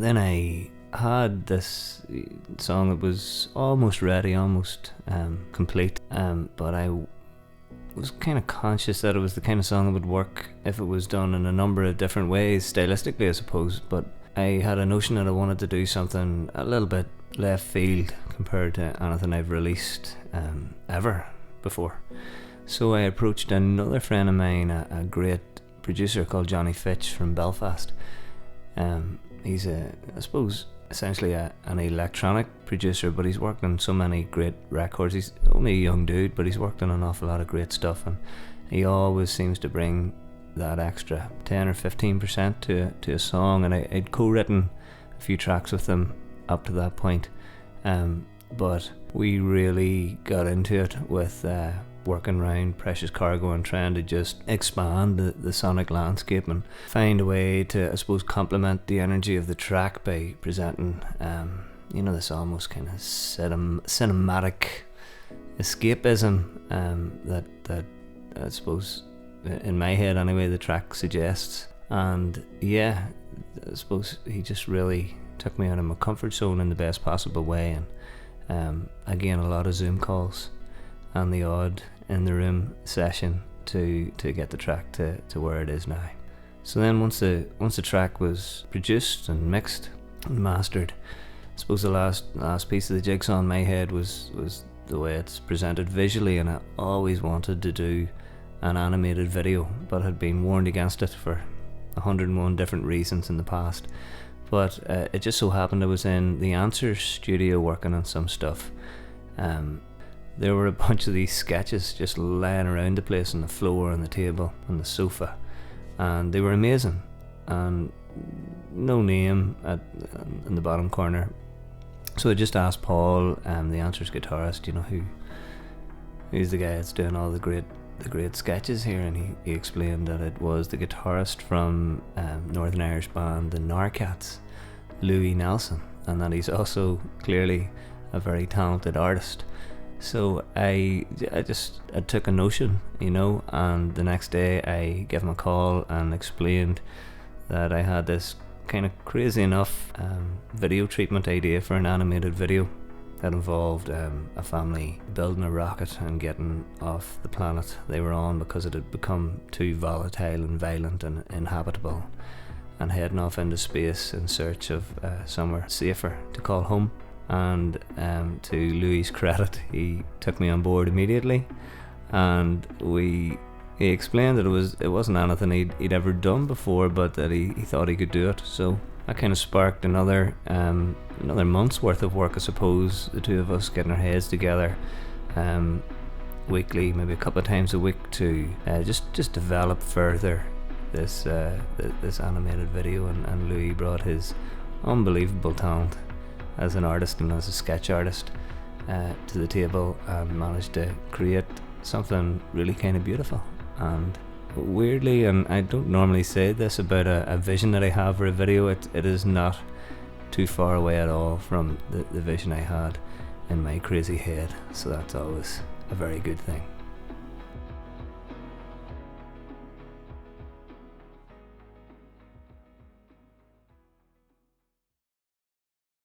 then I had this song that was almost ready, almost complete, but I was kind of conscious that it was the kind of song that would work if it was done in a number of different ways, stylistically I suppose, but I had a notion that I wanted to do something a little bit left field compared to anything I've released ever before. So I approached another friend of mine, a great producer called Johnny Fitch from Belfast. He's I suppose essentially an electronic producer, but he's worked on so many great records. He's only a young dude, but he's worked on an awful lot of great stuff, and he always seems to bring that extra 10 or 15% to a song. And I'd co-written a few tracks with him up to that point, but we really got into it with working around Precious Cargo and trying to just expand the sonic landscape and find a way to, I suppose, complement the energy of the track by presenting this almost kind of cinematic escapism that I suppose, in my head anyway, the track suggests. And yeah, I suppose he just really took me out of my comfort zone in the best possible way, and again, a lot of Zoom calls and the odd in the room session to get the track to where it is now. So then once the track was produced and mixed and mastered, I suppose the last piece of the jigsaw in my head was the way it's presented visually, and I always wanted to do an animated video, but had been warned against it for 101 different reasons in the past. But it just so happened I was in the Answers studio working on some stuff. There were a bunch of these sketches just lying around the place, on the floor, on the table, on the sofa, and they were amazing, and no name in the bottom corner. So I just asked Paul, the Answers guitarist, who's the guy that's doing all the great sketches here, and he explained that it was the guitarist from Northern Irish band the Narcats, Louis Nelson, and that he's also clearly a very talented artist. So I took a notion, and the next day I gave him a call and explained that I had this kind of crazy enough video treatment idea for an animated video that involved a family building a rocket and getting off the planet they were on because it had become too volatile and violent and inhabitable, and heading off into space in search of somewhere safer to call home. And to Louis' credit, he took me on board immediately, and he explained that it wasn't anything he'd ever done before, but that he thought he could do it. So that kind of sparked another month's worth of work, I suppose. The two of us getting our heads together weekly, maybe a couple of times a week, to just develop further this animated video. And Louis brought his unbelievable talent as an artist and as a sketch artist to the table, and managed to create something really kind of beautiful. And weirdly, and I don't normally say this about a vision that I have for a video, it is not too far away at all from the vision I had in my crazy head, so that's always a very good thing.